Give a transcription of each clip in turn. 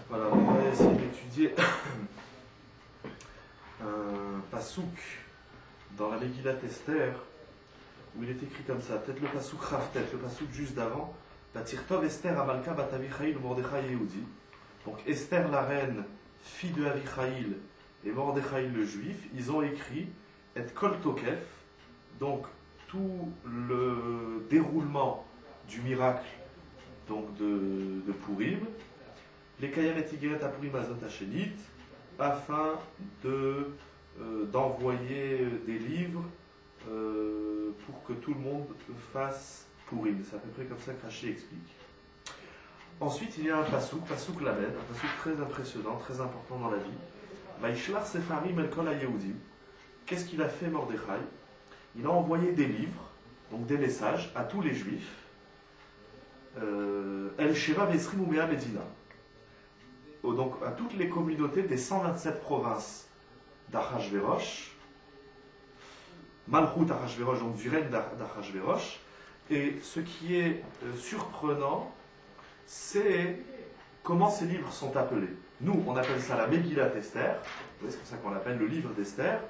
Voilà, on va essayer d'étudier un pasouk dans la Megillat Esther où il est écrit comme ça, peut-être le pasouk Raftet, le pasouk juste d'avant, Batirtov Esther Amalka Bat Avichaïl Mordechai Yehudi. Donc Esther la reine, fille de Avichaïl et Mordechai le juif, ils ont écrit Et Kol Tokef, donc tout le déroulement du miracle donc de Purim, les Kayamet Tigeret à Purim Azot Hachenit, afin d'envoyer des livres pour que tout le monde fasse Purim. C'est à peu près comme ça que Rashi explique. Ensuite, il y a un pasouk Lamed, un pasouk très impressionnant, très important dans la vie. Vaishlach Sefarim El Kol HaYehudim. Qu'est-ce qu'il a fait Mordechai? Il a envoyé des livres, donc des messages, à tous les juifs. El Sheva Vesrim Umea Medina. Donc à toutes les communautés des 127 provinces d'Achashverosh, Malchut Achashverosh, donc du règne d'Achashverosh. Et ce qui est surprenant, c'est comment ces livres sont appelés. Nous, on appelle ça la Megillat Esther, c'est comme ça qu'on l'appelle, le livre d'Esther.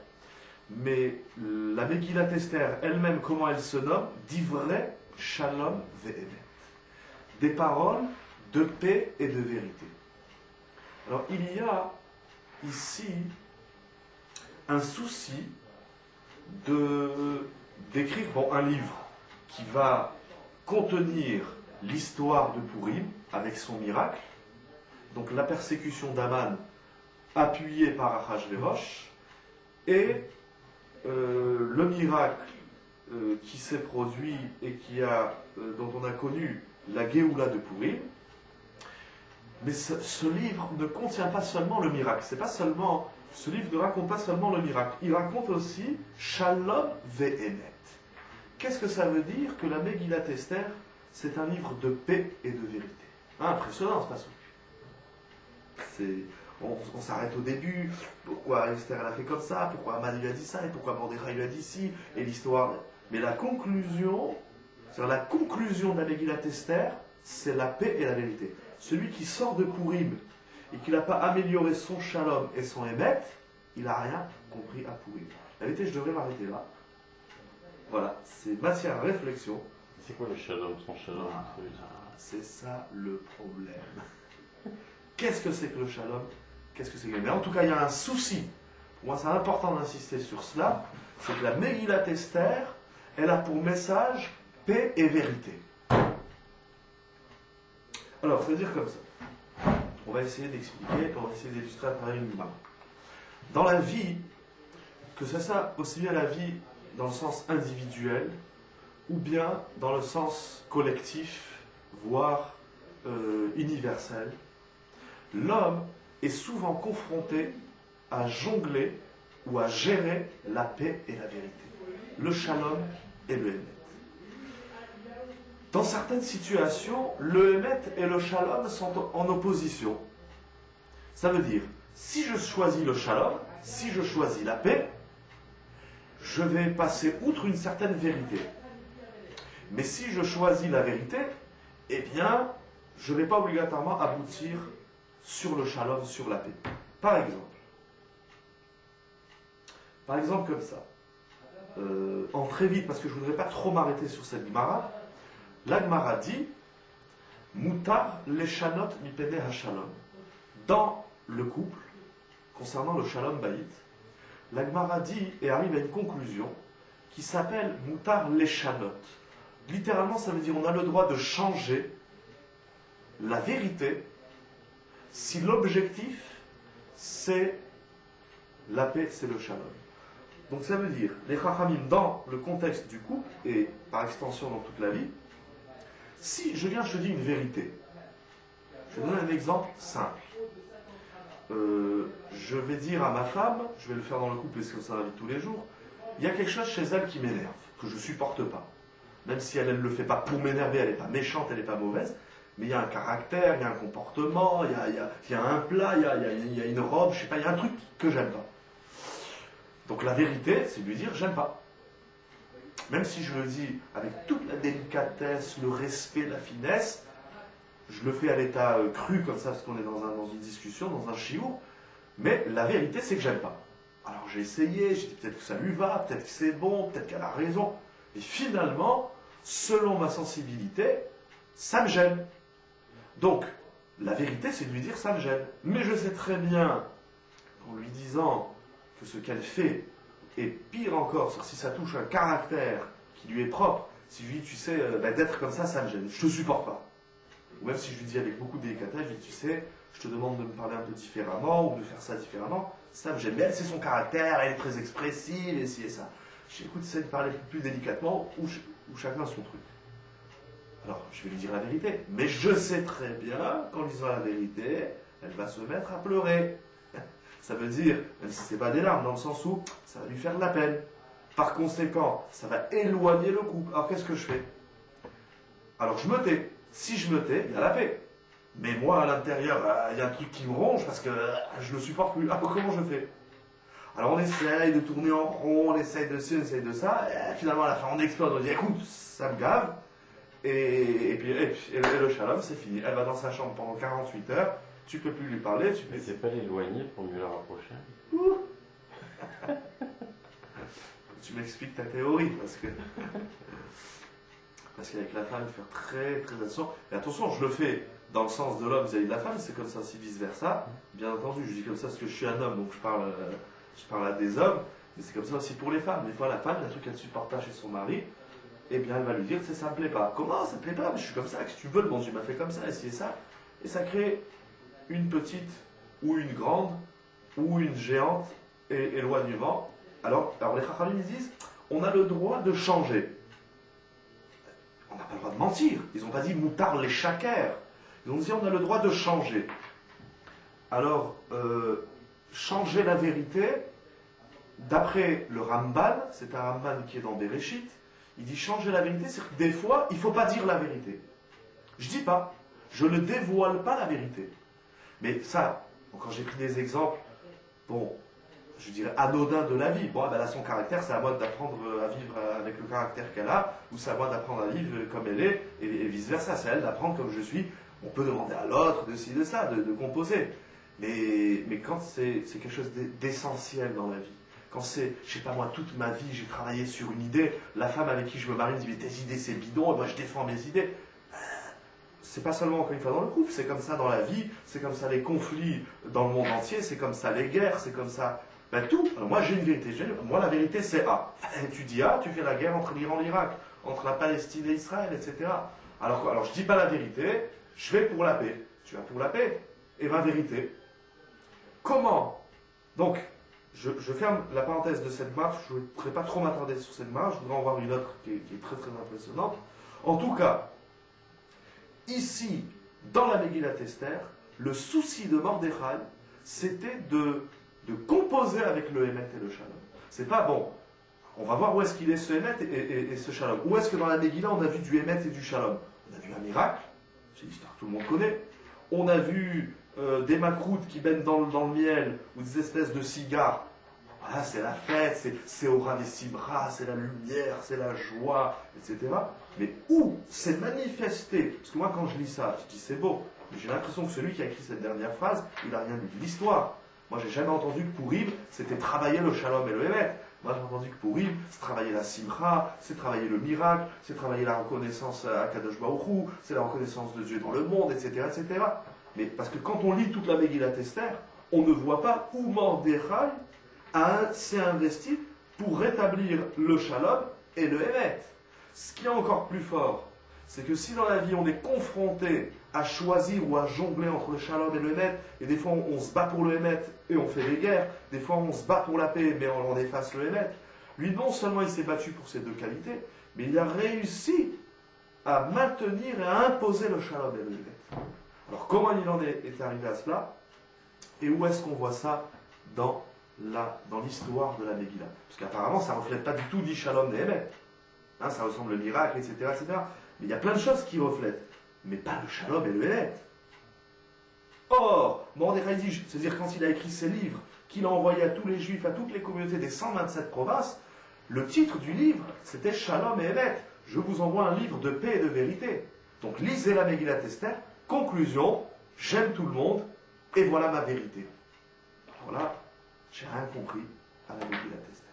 Mais la Megillat Esther elle-même, comment elle se nomme? Divrei Shalom Ve'emet. Des paroles de paix et de vérité. Alors, il y a ici un souci d'écrire un livre qui va contenir l'histoire de Purim avec son miracle, donc la persécution d'Aman appuyée par Achashverosh, et le miracle qui s'est produit et dont on a connu la Géoula de Purim. Mais ce livre ne contient pas seulement le miracle. Ce livre ne raconte pas seulement le miracle. Il raconte aussi Shalom Ve'emet. Qu'est-ce que ça veut dire que la Megillat Esther, c'est un livre de paix et de vérité? Impressionnant ce passage. On s'arrête au début. Pourquoi Esther elle a fait comme ça? Pourquoi Aman lui a dit ça? Et pourquoi Mordechai lui a dit ci? Et l'histoire. Mais la conclusion de la Megillat Esther, c'est la paix et la vérité. Celui qui sort de Purim et qui n'a pas amélioré son shalom et son émet, il n'a rien compris à Purim. La vérité, je devrais m'arrêter là. Voilà, c'est matière à réflexion. C'est quoi le shalom, son shalom? C'est ça le problème. Qu'est-ce que c'est que le shalom? Qu'est-ce que c'est que... Mais en tout cas, il y a un souci. Pour moi, c'est important d'insister sur cela. C'est que la Megillat Esther, elle a pour message paix et vérité. Alors, ça veut dire comme ça. On va essayer d'expliquer, on va essayer d'illustrer à travers une image. Dans la vie, que ce soit aussi bien la vie dans le sens individuel, ou bien dans le sens collectif, voire universel, l'homme est souvent confronté à jongler ou à gérer la paix et la vérité, le shalom et le émet. Dans certaines situations, le émet et le shalom sont en opposition. Ça veut dire, si je choisis le shalom, si je choisis la paix, je vais passer outre une certaine vérité. Mais si je choisis la vérité, eh bien, je ne vais pas obligatoirement aboutir sur le shalom, sur la paix. Par exemple comme ça. En très vite, parce que je ne voudrais pas trop m'arrêter sur cette Gemara, la Gemara dit Mutar leshanot mipene hashalom. Dans le couple, concernant le shalom bayit, la Gemara dit et arrive à une conclusion qui s'appelle Mutar leshanot. Littéralement, ça veut dire on a le droit de changer la vérité si l'objectif c'est la paix, c'est le shalom. Donc ça veut dire, les Chachamim, dans le contexte du couple, et par extension dans toute la vie, si je te dis une vérité, je vais donner un exemple simple. Je vais dire à ma femme, je vais le faire dans le couple parce que ça arrive tous les jours, il y a quelque chose chez elle qui m'énerve, que je ne supporte pas. Même si elle ne le fait pas pour m'énerver, elle n'est pas méchante, elle n'est pas mauvaise, mais il y a un caractère, il y a un comportement, il y a un plat, il y a une robe, je sais pas, il y a un truc que j'aime pas. Donc la vérité, c'est de lui dire j'aime pas. Même si je le dis avec toute la délicatesse, le respect, la finesse, je le fais à l'état cru comme ça parce qu'on est dans une discussion, dans un chiour, mais la vérité c'est que j'aime pas. Alors j'ai essayé, j'ai dit peut-être que ça lui va, peut-être que c'est bon, peut-être qu'elle a raison, et finalement, selon ma sensibilité, ça me gêne. Donc, la vérité c'est de lui dire ça me gêne. Mais je sais très bien, en lui disant que ce qu'elle fait est pire encore, si ça touche un caractère qui lui est propre, si je lui dis, tu sais, d'être comme ça me gêne, je te supporte pas. Ou même si je lui dis avec beaucoup de délicatesse, je lui dis, tu sais, je te demande de me parler un peu différemment, ou de faire ça différemment, ça me gêne. Mais elle, c'est son caractère, elle est très expressive, et ci et ça. Je dis, écoute, c'est de parler plus délicatement, ou chacun a son truc. Alors, je vais lui dire la vérité. Mais je sais très bien qu'en lui disant la vérité, elle va se mettre à pleurer. Ça veut dire, même si ce n'est pas des larmes, dans le sens où ça va lui faire de la peine. Par conséquent, ça va éloigner le couple. Alors qu'est-ce que je fais? Alors je me tais. Si je me tais, il y a la paix. Mais moi, à l'intérieur, il y a un truc qui me ronge parce que je ne le supporte plus. Alors comment je fais? Alors on essaye de tourner en rond, on essaye de ci, on essaye de ça. Et finalement, à la fin, on explose. On dit, écoute, ça me gave. Et le shalom, c'est fini. Elle va dans sa chambre pendant 48 heures. Tu peux plus lui parler. Mais c'est pas l'éloigner pour mieux la rapprocher. Tu m'expliques ta théorie, parce qu'avec la femme, il faut faire très très attention. Et attention, je le fais dans le sens de l'homme vis-à-vis de la femme, c'est comme ça aussi vice-versa. Bien entendu, je dis comme ça parce que je suis un homme, donc je parle à des hommes, mais c'est comme ça aussi pour les femmes. Des fois, la femme, il y a un truc qu'elle ne supporte pas chez son mari, et bien elle va lui dire, ça me plaît pas. Comment ça me plaît pas? Mais je suis comme ça, que si tu veux, le bon Dieu m'a fait comme ça, et ça. Et ça crée une petite, ou une grande, ou une géante éloignement. Alors les Chachamim disent, on a le droit de changer. On n'a pas le droit de mentir. Ils n'ont pas dit moutar les shaker. Ils ont dit on a le droit de changer. Alors, changer la vérité, d'après le Ramban, c'est un Ramban qui est dans Bereshit, il dit changer la vérité, c'est que des fois, il ne faut pas dire la vérité. Je dis pas, je ne dévoile pas la vérité. Mais ça, quand j'ai pris des exemples, bon, je dirais anodin de la vie. Bon, elle a son caractère, c'est à moi d'apprendre à vivre avec le caractère qu'elle a, ou c'est à moi d'apprendre à vivre comme elle est, et vice-versa, c'est à elle d'apprendre comme je suis. On peut demander à l'autre de ci, de ça, de composer. Mais quand c'est quelque chose d'essentiel dans la vie, quand c'est, je sais pas moi, toute ma vie, j'ai travaillé sur une idée, la femme avec qui je me marie me dit, mais tes idées c'est bidon, et moi je défends mes idées. C'est pas seulement encore une fois dans le couple, c'est comme ça dans la vie, c'est comme ça les conflits dans le monde entier, c'est comme ça les guerres, c'est comme ça... Ben tout. Alors moi j'ai une vérité. Moi la vérité c'est A. Tu dis A, tu fais la guerre entre l'Iran et l'Irak, entre la Palestine et Israël, etc. Alors je dis pas la vérité, je vais pour la paix. Tu vas pour la paix. Et ma vérité. Comment? Donc, je ferme la parenthèse de cette marche, je ne voudrais pas trop m'attarder sur cette marche, je voudrais en voir une autre qui est très très impressionnante. En tout cas, ici, dans la Megillat Esther, le souci de Mordechai, c'était de composer avec le Hémet et le Shalom. C'est pas bon. On va voir où est-ce qu'il est ce Hémet et ce Shalom. Où est-ce que dans la Megillah on a vu du Hémet et du Shalom? On a vu un miracle, c'est l'histoire que tout le monde connaît. On a vu des macroutes qui baignent dans le miel, ou des espèces de cigares. Voilà, c'est la fête, c'est Aura des Sibra, c'est la lumière, c'est la joie, etc. Mais où c'est manifesté? Parce que moi quand je lis ça, je dis c'est beau, mais j'ai l'impression que celui qui a écrit cette dernière phrase, il n'a rien lu de l'histoire. Moi, j'ai jamais entendu que Pourim, c'était travailler le Shalom et le Hémet. Moi, j'ai entendu que Pourim, c'est travailler la Simcha, c'est travailler le miracle, c'est travailler la reconnaissance à Kadosh Baruch Hu, c'est la reconnaissance de Dieu dans le monde, etc., etc. Mais parce que quand on lit toute la Megillat Esther, on ne voit pas où Mordechai s'est investi pour rétablir le Shalom et le Hémet. Ce qui est encore plus fort, c'est que si dans la vie on est confronté à choisir ou à jongler entre le Shalom et le Hémet, et des fois on se bat pour le Hémet et on fait des guerres, des fois on se bat pour la paix mais on efface le Hémet, lui non seulement il s'est battu pour ces deux qualités, mais il a réussi à maintenir et à imposer le Shalom et le Hémet. Alors comment il en est arrivé à cela? Et où est-ce qu'on voit ça dans l'histoire de la Megillah? Parce qu'apparemment ça ne reflète pas du tout ni Shalom ni Hémet. Hein, ça ressemble au miracle, etc., etc. Mais il y a plein de choses qui reflètent, mais pas le Shalom et le Hémet. Or, Mordechai dit, c'est-à-dire quand il a écrit ses livres, qu'il a envoyé à tous les Juifs, à toutes les communautés des 127 provinces, le titre du livre, c'était Shalom et Hémet. Je vous envoie un livre de paix et de vérité. Donc lisez la Megillat Esther, Conclusion, j'aime tout le monde, et voilà ma vérité. Alors là, j'ai rien compris à la Megillat Esther.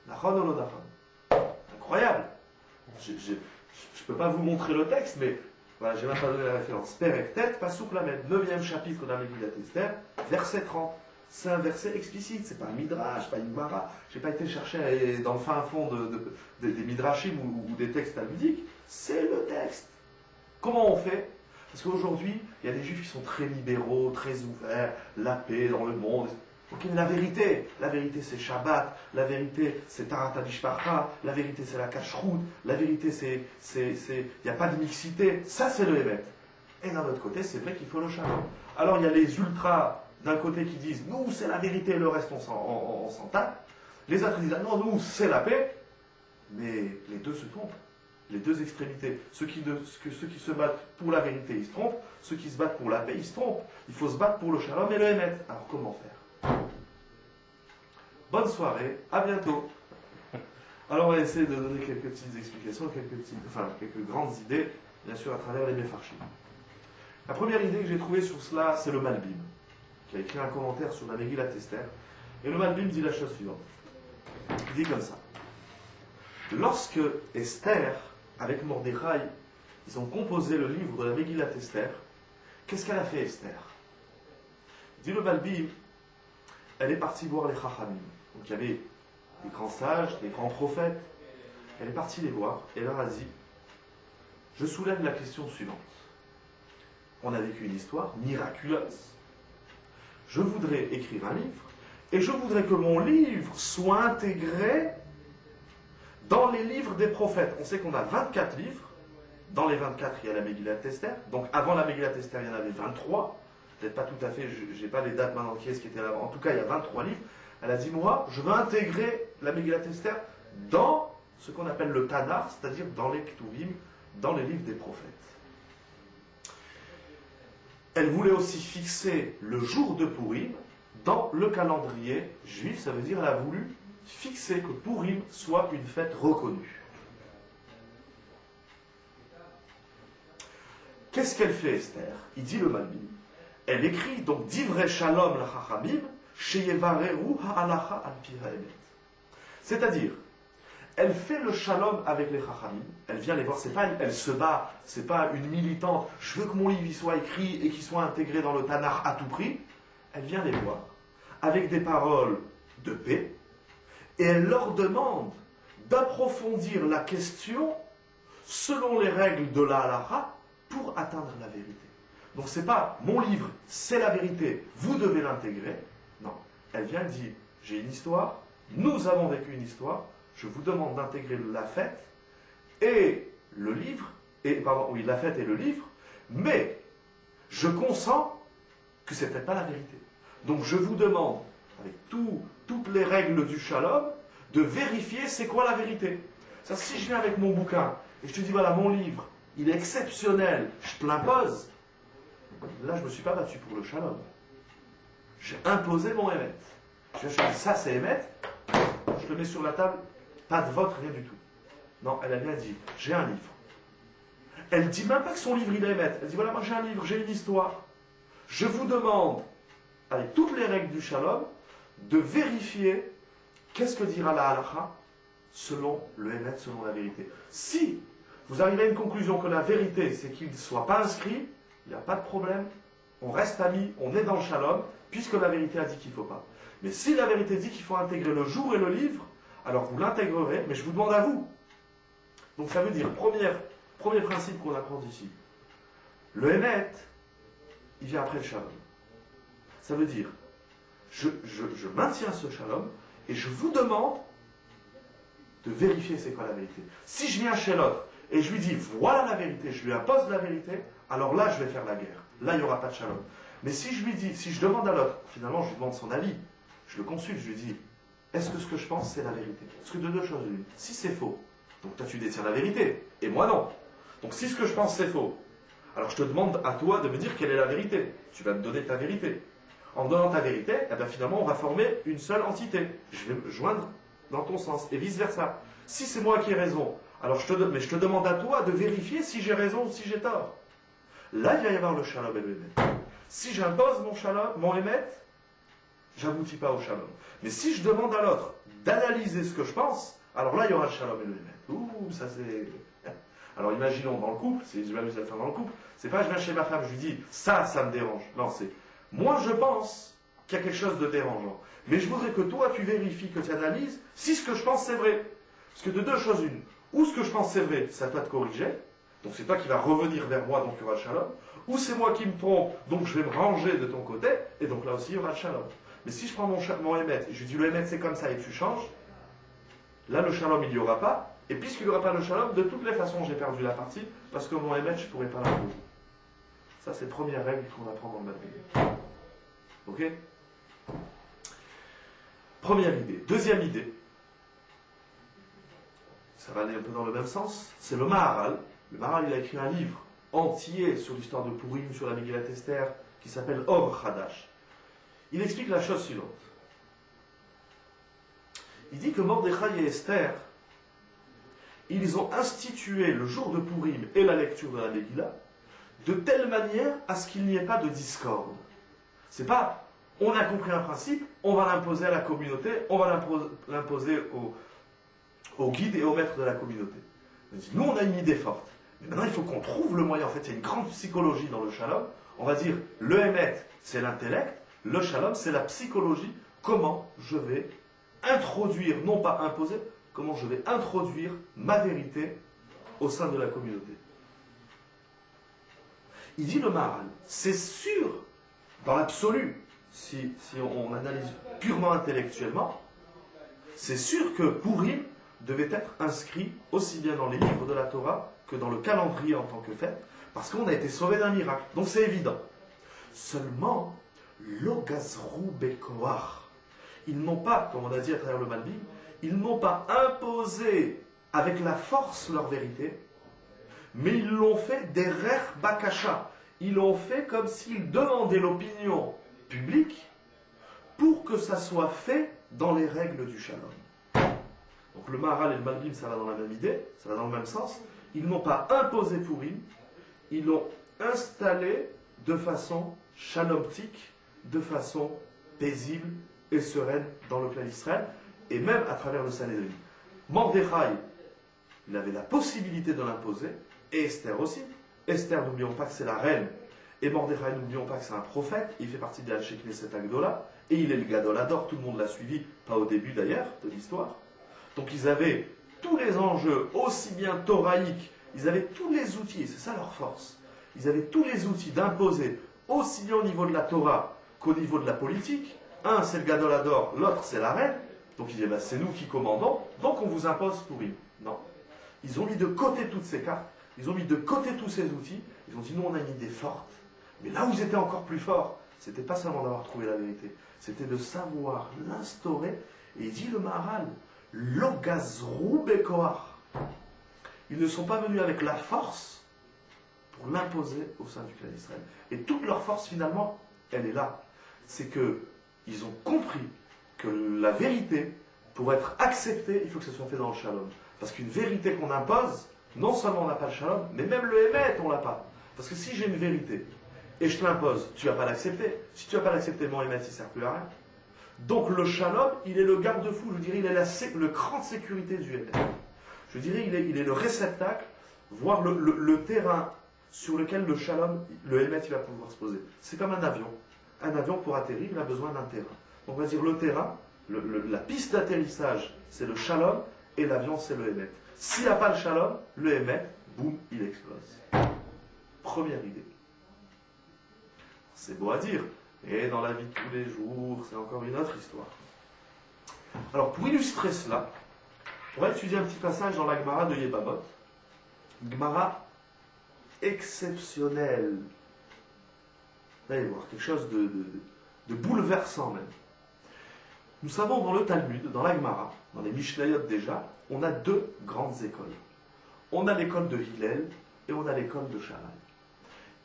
Nachon ou lo nachon? Incroyable. Je ne peux pas vous montrer le texte, mais voilà, j'ai même pas donné la référence. Perek Tet, Pasuk Lamed, 9e chapitre de la Megillat Esther, verset 30. C'est un verset explicite, c'est pas un midrash, pas une mara. J'ai pas été chercher dans le fin fond des midrashim ou des textes talmudiques. C'est le texte. Comment on fait? Parce qu'aujourd'hui, il y a des juifs qui sont très libéraux, très ouverts, la paix dans le monde. Ok, la vérité c'est Shabbat, la vérité c'est Tarat Mishpacha, la vérité c'est la Kashrut, la vérité il n'y a pas de mixité, ça c'est le Hémet. Et d'un autre côté, c'est vrai qu'il faut le Shalom. Alors il y a les ultras d'un côté qui disent nous c'est la vérité, le reste on s'en tape. Les autres disent non, nous c'est la paix. Mais les deux se trompent. Les deux extrémités. Ceux qui se battent pour la vérité, ils se trompent. Ceux qui se battent pour la paix, ils se trompent. Il faut se battre pour le Shalom et le Hémet. Alors comment faire? Bonne soirée, à bientôt. Alors on va essayer de donner quelques petites explications, quelques grandes idées, bien sûr à travers les Mefarshim. La première idée que j'ai trouvée sur cela, c'est le Malbim, qui a écrit un commentaire sur la Megillat Esther. Et le Malbim dit la chose suivante. Il dit comme ça. Lorsque Esther, avec Mordechai, ils ont composé le livre de la Megillat Esther, qu'est-ce qu'elle a fait Esther? Dit le Malbim, elle est partie voir les Chachamim. Donc il y avait des grands sages, des grands prophètes. Elle est partie les voir et leur a dit, je soulève la question suivante. On a vécu une histoire miraculeuse. Je voudrais écrire un livre et je voudrais que mon livre soit intégré dans les livres des prophètes. On sait qu'on a 24 livres. Dans les 24, il y a la Megillat Esther. Donc avant la Megillat Esther, il y en avait 23. Peut-être pas tout à fait, je n'ai pas les dates maintenant qui est-ce qui était là. En tout cas, il y a 23 livres. Elle a dit, moi, je veux intégrer la Megillat Esther dans ce qu'on appelle le Tanakh, c'est-à-dire dans les Ketuvim, dans les livres des prophètes. Elle voulait aussi fixer le jour de Purim dans le calendrier juif. Ça veut dire qu'elle a voulu fixer que Purim soit une fête reconnue. Qu'est-ce qu'elle fait, Esther? Il dit le Malbim. Elle écrit donc Divrei Shalom la Chachamim sheyevareru ha'alacha al pi ha'emet. C'est-à-dire, elle fait le shalom avec les Chachamim, elle vient les voir, elle se bat, c'est pas une militante, je veux que mon livre y soit écrit et qu'il soit intégré dans le Tanakh à tout prix. Elle vient les voir avec des paroles de paix et elle leur demande d'approfondir la question selon les règles de la halacha pour atteindre la vérité. Donc c'est pas mon livre, c'est la vérité, vous devez l'intégrer. Non, elle vient dire, j'ai une histoire, nous avons vécu une histoire, je vous demande d'intégrer la fête et le livre, la fête et le livre, mais je consens que ce n'était pas la vérité. Donc je vous demande, avec toutes les règles du shalom, de vérifier c'est quoi la vérité. Ça, si je viens avec mon bouquin et je te dis voilà mon livre, il est exceptionnel, je te l'impose, là je ne me suis pas battu pour le shalom. J'ai imposé mon émet. Je dis ça c'est émet, je le mets sur la table, pas de vote, rien du tout. Non, elle a bien dit, j'ai un livre. Elle ne dit même pas que son livre il est émet. Elle dit voilà, moi j'ai un livre, j'ai une histoire. Je vous demande, avec toutes les règles du shalom, de vérifier qu'est-ce que dira la halacha selon le émet, selon la vérité. Si vous arrivez à une conclusion que la vérité c'est qu'il ne soit pas inscrit, il n'y a pas de problème, on reste amis, on est dans le shalom, puisque la vérité a dit qu'il ne faut pas. Mais si la vérité dit qu'il faut intégrer le jour et le livre, alors vous l'intégrerez, mais je vous demande à vous. Donc ça veut dire, premier principe qu'on apprend ici, le émet, il vient après le shalom. Ça veut dire, je maintiens ce shalom, et je vous demande de vérifier c'est quoi la vérité. Si je viens chez l'autre, et je lui dis, voilà la vérité, je lui impose la vérité, alors là je vais faire la guerre. Là il n'y aura pas de shalom. Mais si je lui dis, si je demande à l'autre, finalement je lui demande son avis, je le consulte, je lui dis, est-ce que ce que je pense c'est la vérité? Parce que de deux choses l'une. Si c'est faux, donc toi tu détiens la vérité, et moi non. Donc si ce que je pense c'est faux, alors je te demande à toi de me dire quelle est la vérité. Tu vas me donner ta vérité. En me donnant ta vérité, eh bien finalement on va former une seule entité. Je vais me joindre dans ton sens, et vice versa. Si c'est moi qui ai raison, alors je te demande à toi de vérifier si j'ai raison ou si j'ai tort. là il va y avoir le shalom et le émet. Si j'impose mon shalom, mon émet, j'aboutis pas au shalom. Mais si je demande à l'autre d'analyser ce que je pense, alors là il y aura le shalom et le émet. Ouh, ça c'est... Alors imaginons dans le couple, si je m'amuse à le faire dans le couple, c'est pas je viens chez ma femme, je lui dis ça me dérange. Non, c'est moi je pense qu'il y a quelque chose de dérangeant. Mais je voudrais que toi tu vérifies, que tu analyses si ce que je pense c'est vrai. Parce que de deux choses une, ou ce que je pense c'est vrai, c'est à toi de corriger, donc c'est toi qui vas revenir vers moi, donc il y aura le shalom, ou c'est moi qui me trompe, donc je vais me ranger de ton côté, et donc là aussi il y aura le shalom. Mais si je prends mon émet, et je lui dis le émet c'est comme ça et tu changes, là le shalom il n'y aura pas, et puisqu'il n'y aura pas le shalom, de toutes les façons j'ai perdu la partie, parce que mon émet je ne pourrai pas l'imposer. Ça c'est la première règle qu'on apprend dans le Madrid. Ok? Première idée. Deuxième idée, ça va aller un peu dans le même sens, c'est le Maharal. Le Maharal, il a écrit un livre entier sur l'histoire de Purim, sur la Megillat Esther, qui s'appelle Or Hadash. Il explique la chose suivante. Il dit que Mordechai et Esther, ils ont institué le jour de Purim et la lecture de la Megillah de telle manière à ce qu'il n'y ait pas de discorde. C'est pas, on a compris un principe, on va l'imposer à la communauté, on va l'imposer au guide et au maître de la communauté. Nous, on a une idée forte. Mais maintenant, il faut qu'on trouve le moyen. En fait, il y a une grande psychologie dans le shalom. On va dire, le émet, c'est l'intellect. Le shalom, c'est la psychologie. Comment je vais introduire, non pas imposer, comment je vais introduire ma vérité au sein de la communauté. Il dit le Maharal, c'est sûr, dans l'absolu, si on analyse purement intellectuellement, c'est sûr que Purim devait être inscrit aussi bien dans les livres de la Torah que dans le calendrier en tant que fête, parce qu'on a été sauvé d'un miracle. Donc c'est évident. Seulement, l'ogazrou bekoar, ils n'ont pas, comme on a dit à travers le Malbim, ils n'ont pas imposé avec la force leur vérité, mais ils l'ont fait derer bakasha. Ils l'ont fait comme s'ils demandaient l'opinion publique pour que ça soit fait dans les règles du shalom. Donc le Maharal et le Malbim, ça va dans la même idée, ça va dans le même sens. Ils n'ont pas imposé Purim, ils l'ont installé de façon shalomtique, de façon paisible et sereine dans le clan d'Israël, et même à travers le Sanhédrin. Mordechai, il avait la possibilité de l'imposer, et Esther aussi. Esther, n'oublions pas que c'est la reine, et Mordechai, n'oublions pas que c'est un prophète, il fait partie de la Knesset Agdola, et il est le Gadol Hador, tout le monde l'a suivi, pas au début d'ailleurs de l'histoire. Donc ils avaient tous les enjeux, aussi bien thoraïques, ils avaient tous les outils, et c'est ça leur force, ils avaient tous les outils d'imposer, aussi bien au niveau de la Torah qu'au niveau de la politique. Un, c'est le Gadol Hador, l'autre, c'est la reine. Donc ils disaient, ben, c'est nous qui commandons, donc on vous impose Purim. Non. Ils ont mis de côté toutes ces cartes, ils ont mis de côté tous ces outils, ils ont dit, nous on a une idée forte. Mais là où ils étaient encore plus forts, c'était pas seulement d'avoir trouvé la vérité, c'était de savoir l'instaurer. Et il dit le Maharal, l'ogazrou bekoar. Ils ne sont pas venus avec la force pour l'imposer au sein du clan d'Israël. Et toute leur force finalement, elle est là. C'est que ils ont compris que la vérité, pour être acceptée, il faut que ce soit fait dans le shalom. Parce qu'une vérité qu'on impose, non seulement on n'a pas le shalom, mais même le émet, on l'a pas. Parce que si j'ai une vérité et je te l'impose, tu ne vas pas l'accepter. Si tu ne vas pas l'accepter, mon émet, il ne sert plus à rien. Donc le shalom, il est le garde-fou, je dirais, il est le cran de sécurité du émet. Je dirais, il est le réceptacle, voire le terrain sur lequel le shalom, le émet, il va pouvoir se poser. C'est comme un avion. Un avion, pour atterrir, il a besoin d'un terrain. Donc on va dire le terrain, la piste d'atterrissage, c'est le shalom, et l'avion, c'est le émet. S'il n'y a pas le shalom, le émet, boum, il explose. Première idée. C'est beau à dire, et dans la vie de tous les jours, c'est encore une autre histoire. Alors, pour illustrer cela, on va étudier un petit passage dans la Gemara de Yebamot. Gemara exceptionnelle. Vous allez voir, quelque chose de bouleversant même. Nous savons dans le Talmud, dans la Gemara, dans les Mishnayot déjà, on a deux grandes écoles. On a l'école de Hillel et on a l'école de Shammai.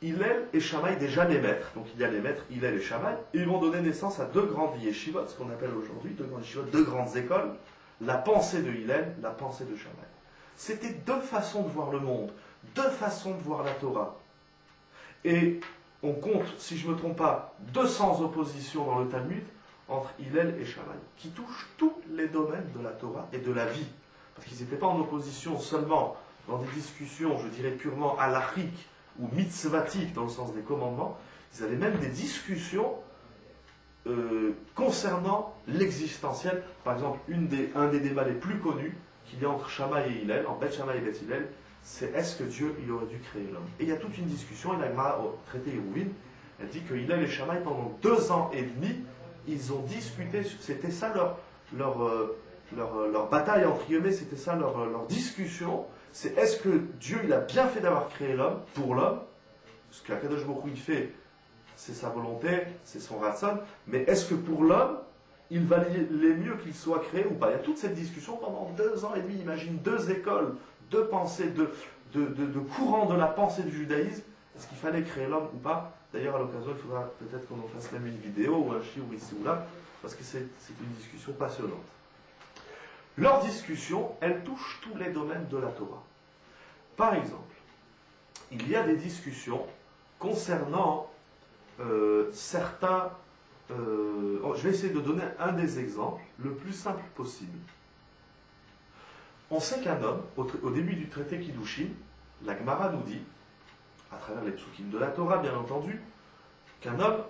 Hillel et Shammai, déjà les maîtres, donc il y a les maîtres Hillel et Shammai, et ils vont donner naissance à deux grandes yeshivot, ce qu'on appelle aujourd'hui deux grandes yeshivot, deux grandes écoles, la pensée de Hillel, la pensée de Shammai. C'était deux façons de voir le monde, deux façons de voir la Torah. Et on compte, si je ne me trompe pas, 200 oppositions dans le Talmud entre Hillel et Shammai, qui touchent tous les domaines de la Torah et de la vie. Parce qu'ils n'étaient pas en opposition seulement dans des discussions, je dirais, purement halachiques ou mitzvatiques, dans le sens des commandements. Ils avaient même des discussions concernant l'existentiel. Par exemple, un des débats les plus connus qu'il y a entre Shammai et Hillel, en Beth Shammai et Beth Hillel, c'est est-ce que Dieu il aurait dû créer l'homme. Et il y a toute une discussion, et la Gemara, au traité Hérouvin, elle dit que Hillel et Shammai, pendant 2 ans et demi, ils ont discuté, c'était ça leur bataille, entre guillemets, c'était ça leur discussion, c'est est-ce que Dieu il a bien fait d'avoir créé l'homme, pour l'homme, ce qu'Akadosh Baruch Hu il fait, c'est sa volonté, c'est son ratson, mais est-ce que pour l'homme, il valait mieux qu'il soit créé ou pas? Il y a toute cette discussion pendant 2 ans et demi, imagine 2 écoles, 2 pensées, de courants de la pensée du judaïsme, est-ce qu'il fallait créer l'homme ou pas? D'ailleurs, à l'occasion, il faudra peut-être qu'on en fasse même une vidéo ou un shiur ici ou là, parce que c'est une discussion passionnante. Leur discussion, elle touche tous les domaines de la Torah. Par exemple, il y a des discussions concernant certains... je vais essayer de donner un des exemples, le plus simple possible. On sait qu'un homme, au début du traité Kiddushin, la Gemara nous dit, à travers les psukim de la Torah bien entendu, qu'un homme,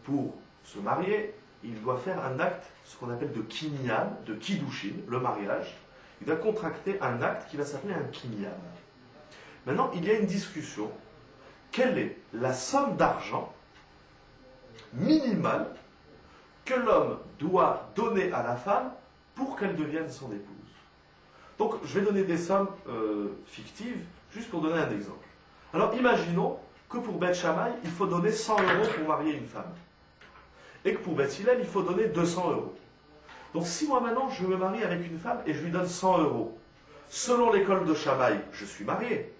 pour se marier, il doit faire un acte, ce qu'on appelle de kinyan, de kiddushin, le mariage. Il doit contracter un acte qui va s'appeler un kinyan. Maintenant, il y a une discussion. Quelle est la somme d'argent minimale que l'homme doit donner à la femme pour qu'elle devienne son épouse? Donc, je vais donner des sommes fictives, juste pour donner un exemple. Alors, imaginons que pour Beth Shammai, il faut donner 100 € pour marier une femme. Et que pour Beth Hillel, il faut donner 200 €. Donc, si moi maintenant, je me marie avec une femme et je lui donne 100 €, selon l'école de Shammai, je suis marié.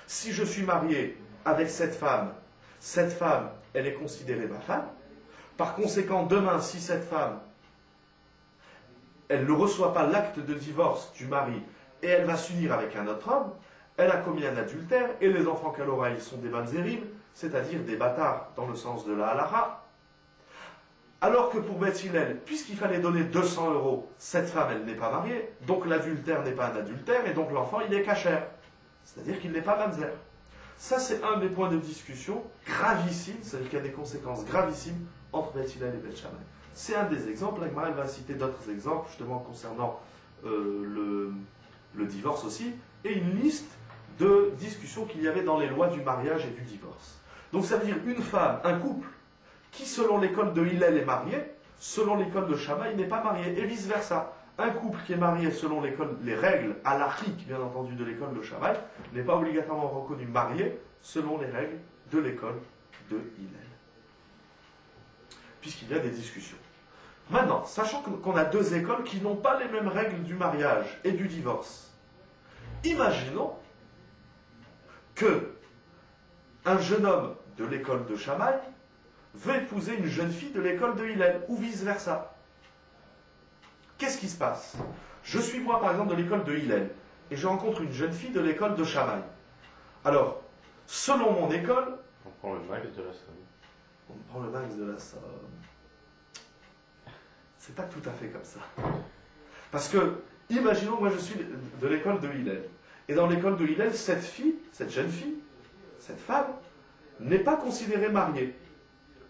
Si je suis marié avec cette femme, elle est considérée ma femme. Par conséquent, demain, si cette femme, elle ne reçoit pas l'acte de divorce du mari et elle va s'unir avec un autre homme, elle a commis un adultère et les enfants qu'elle aura, ils sont des mamzerim, c'est-à-dire des bâtards dans le sens de la halakha. Alors que pour Beth Hillel, puisqu'il fallait donner 200 €, cette femme, elle n'est pas mariée, donc l'adultère n'est pas un adultère et donc l'enfant, il est kasher. C'est-à-dire qu'il n'est pas mamzer. Ça, c'est un des points de discussion gravissimes, c'est-à-dire qu'il y a des conséquences gravissimes entre Beth Hillel et Beth Shammai. C'est un des exemples. La Gemara va citer d'autres exemples, justement, concernant le divorce aussi, et une liste de discussions qu'il y avait dans les lois du mariage et du divorce. Donc ça veut dire une femme, un couple, qui selon l'école de Hillel est marié, selon l'école de Shammai n'est pas marié, et vice-versa. Un couple qui est marié selon les règles halachiques, bien entendu, de l'école de Shammai, n'est pas obligatoirement reconnu marié selon les règles de l'école de Hillel. Puisqu'il y a des discussions. Maintenant, sachant qu'on a 2 écoles qui n'ont pas les mêmes règles du mariage et du divorce, imaginons que un jeune homme de l'école de Shammai veut épouser une jeune fille de l'école de Hillel, ou vice-versa. Qu'est-ce qui se passe? Je suis moi, par exemple, de l'école de Hillel, et je rencontre une jeune fille de l'école de Shammai. Alors, selon mon école... On prend le max de la somme. On prend le max de la somme. C'est pas tout à fait comme ça. Parce que, imaginons que moi je suis de l'école de Hillel. Et dans l'école de Hillel, cette fille, cette jeune fille, cette femme, n'est pas considérée mariée.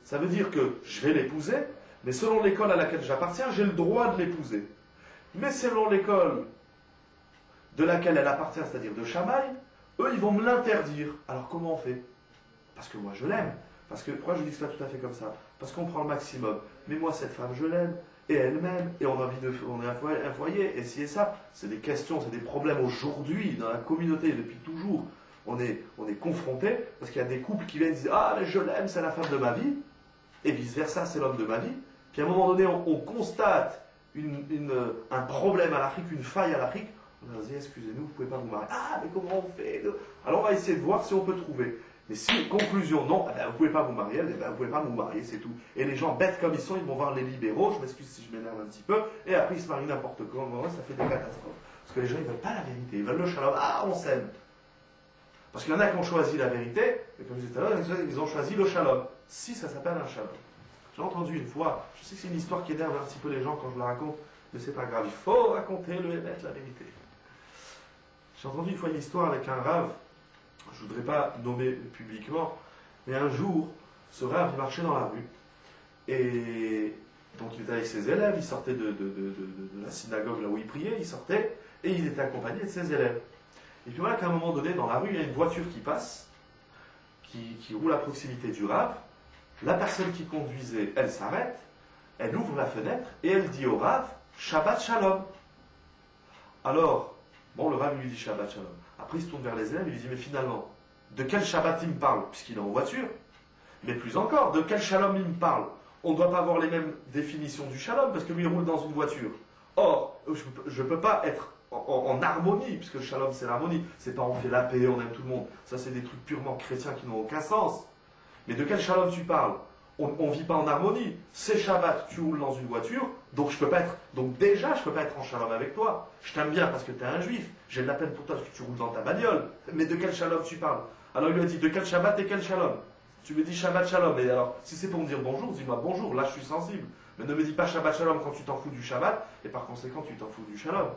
Ça veut dire que je vais l'épouser, mais selon l'école à laquelle j'appartiens, j'ai le droit de l'épouser. Mais selon l'école de laquelle elle appartient, c'est-à-dire de Shammai, eux, ils vont me l'interdire. Alors comment on fait? Parce que moi, je l'aime. Parce que, pourquoi je dis ça tout à fait comme ça? Parce qu'on prend le maximum. Mais moi, cette femme, je l'aime. Et elle m'aime. Et on a envie on est un foyer. Et si et ça, c'est des questions, c'est des problèmes aujourd'hui, dans la communauté, depuis toujours. On est confrontés, parce qu'il y a des couples qui viennent et disent « Ah, mais je l'aime, c'est la femme de ma vie. » Et vice-versa, c'est l'homme de ma vie. Puis à un moment donné, on constate un problème à l'Afrique, une faille à l'Afrique. On va dire, excusez-nous, vous ne pouvez pas vous marier. Ah, mais comment on fait? Alors on va essayer de voir si on peut trouver. Mais si, conclusion, non, vous ne pouvez pas vous marier, vous ne pouvez pas vous marier, c'est tout. Et les gens bêtes comme ils sont, ils vont voir les libéraux, je m'excuse si je m'énerve un petit peu, et après ils se marient n'importe comment, ça fait des catastrophes. Parce que les gens, ils ne veulent pas la vérité, ils veulent le shalom. Ah, on s'aime. Parce qu'il y en a qui ont choisi la vérité, et comme je disais tout à l'heure, ils ont choisi le shalom. Si ça s'appelle un shalom. J'ai entendu une fois, je sais que c'est une histoire qui énerve un petit peu les gens quand je la raconte, mais c'est pas grave, il faut raconter le émet, la vérité. J'ai entendu une fois une histoire avec un rave, je ne voudrais pas nommer publiquement, mais un jour, ce rave il marchait dans la rue, et donc il était avec ses élèves, il sortait de la synagogue là où il priait, il sortait, et il était accompagné de ses élèves. Et puis voilà qu'à un moment donné, dans la rue, il y a une voiture qui passe, qui roule à proximité du rave. La personne qui conduisait, elle s'arrête, elle ouvre la fenêtre et elle dit au rave Shabbat Shalom. Alors, bon, le rave lui dit Shabbat Shalom. Après, il se tourne vers les élèves et lui dit mais finalement, de quel Shabbat il me parle puisqu'il est en voiture? Mais plus encore, de quel Shalom il me parle? On ne doit pas avoir les mêmes définitions du Shalom parce que lui il roule dans une voiture. Or, je ne peux pas être en harmonie, puisque le shalom c'est l'harmonie, c'est pas on fait la paix, on aime tout le monde, ça c'est des trucs purement chrétiens qui n'ont aucun sens. Mais de quel shalom tu parles? On ne vit pas en harmonie, c'est Shabbat, tu roules dans une voiture, donc je peux pas être, donc déjà je peux pas être en shalom avec toi. Je t'aime bien parce que tu es un juif, j'ai de la peine pour toi parce que tu roules dans ta bagnole, mais de quel shalom tu parles? Alors il lui a dit de quel Shabbat et quel shalom? Tu me dis Shabbat Shalom, et alors si c'est pour me dire bonjour, dis-moi bonjour, là je suis sensible. Mais ne me dis pas Shabbat Shalom quand tu t'en fous du Shabbat, et par conséquent tu t'en fous du Shalom.